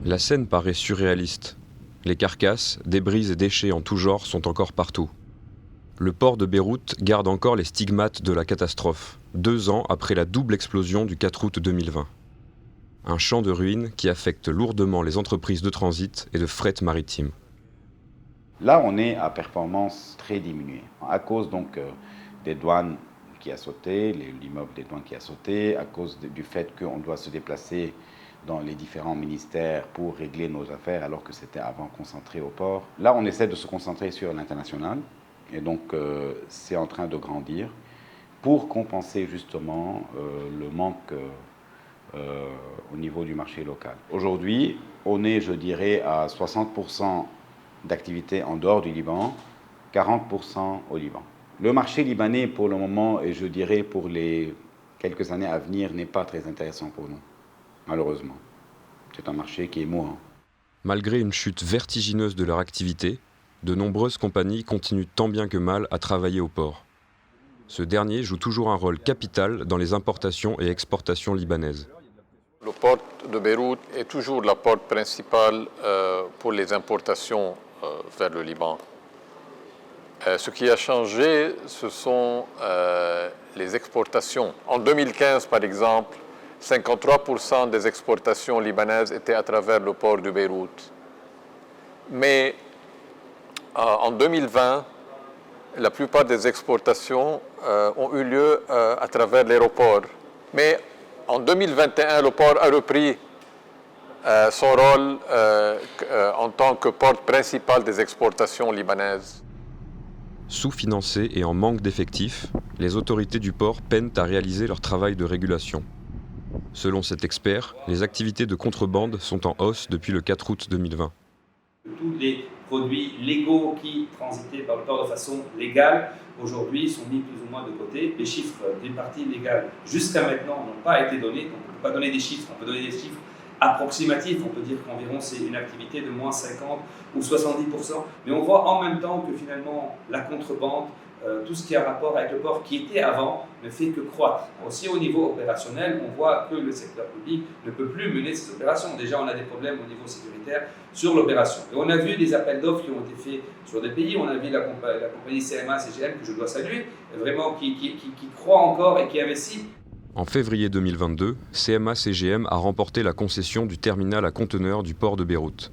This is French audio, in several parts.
La scène paraît surréaliste. Les carcasses, débris et déchets en tout genre sont encore partout. Le port de Beyrouth garde encore les stigmates de la catastrophe, 2 ans après la double explosion du 4 août 2020. Un champ de ruines qui affecte lourdement les entreprises de transit et de fret maritime. Là, on est à performance très diminuée, à cause donc des douanes qui a sauté, l'immeuble des douanes qui a sauté, à cause du fait qu'on doit se déplacer dans les différents ministères pour régler nos affaires, alors que c'était avant concentré au port. Là, on essaie de se concentrer sur l'international, et donc c'est en train de grandir, pour compenser justement le manque au niveau du marché local. Aujourd'hui, on est, je dirais, à 60% d'activité en dehors du Liban, 40% au Liban. Le marché libanais, pour le moment, et je dirais pour les quelques années à venir, n'est pas très intéressant pour nous, malheureusement. C'est un marché qui est mourant. Malgré une chute vertigineuse de leur activité, de nombreuses compagnies continuent tant bien que mal à travailler au port. Ce dernier joue toujours un rôle capital dans les importations et exportations libanaises. Le port de Beyrouth est toujours la porte principale pour les importations vers le Liban. Ce qui a changé, ce sont les exportations. En 2015, par exemple, 53% des exportations libanaises étaient à travers le port de Beyrouth. Mais en 2020, la plupart des exportations ont eu lieu à travers l'aéroport. Mais en 2021, le port a repris son rôle en tant que porte principale des exportations libanaises. Sous-financés et en manque d'effectifs, les autorités du port peinent à réaliser leur travail de régulation. Selon cet expert, les activités de contrebande sont en hausse depuis le 4 août 2020. Tous les produits légaux qui transitaient par le port de façon légale, aujourd'hui, sont mis plus ou moins de côté. Les chiffres des parties légales, jusqu'à maintenant, n'ont pas été donnés. Donc on ne peut pas donner des chiffres, on peut donner des chiffres approximatifs. On peut dire qu'environ c'est une activité de moins 50 ou 70%. Mais on voit en même temps que finalement, la contrebande, tout ce qui a rapport avec le port qui était avant ne fait que croître. Aussi au niveau opérationnel, on voit que le secteur public ne peut plus mener ces opérations. Déjà, on a des problèmes au niveau sécuritaire sur l'opération. Et on a vu des appels d'offres qui ont été faits sur des pays. On a vu la compagnie CMA, CGM, que je dois saluer, vraiment qui croit encore et qui investit. En février 2022, CMA-CGM a remporté la concession du terminal à conteneurs du port de Beyrouth.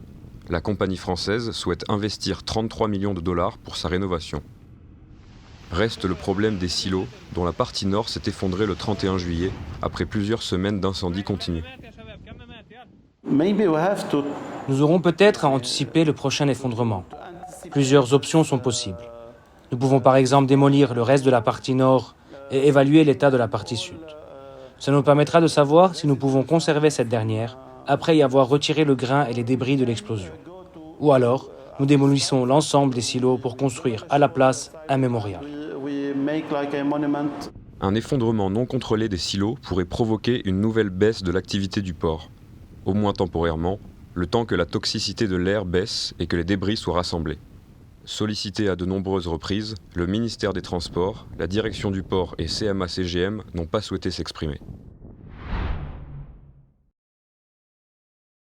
La compagnie française souhaite investir 33 millions de dollars pour sa rénovation. Reste le problème des silos, dont la partie nord s'est effondrée le 31 juillet, après plusieurs semaines d'incendies continus. Nous aurons peut-être à anticiper le prochain effondrement. Plusieurs options sont possibles. Nous pouvons par exemple démolir le reste de la partie nord et évaluer l'état de la partie sud. Ça nous permettra de savoir si nous pouvons conserver cette dernière après y avoir retiré le grain et les débris de l'explosion. Ou alors, nous démolissons l'ensemble des silos pour construire à la place un mémorial. Un effondrement non contrôlé des silos pourrait provoquer une nouvelle baisse de l'activité du port, au moins temporairement, le temps que la toxicité de l'air baisse et que les débris soient rassemblés. Sollicité à de nombreuses reprises, le ministère des Transports, la direction du port et CMA-CGM n'ont pas souhaité s'exprimer.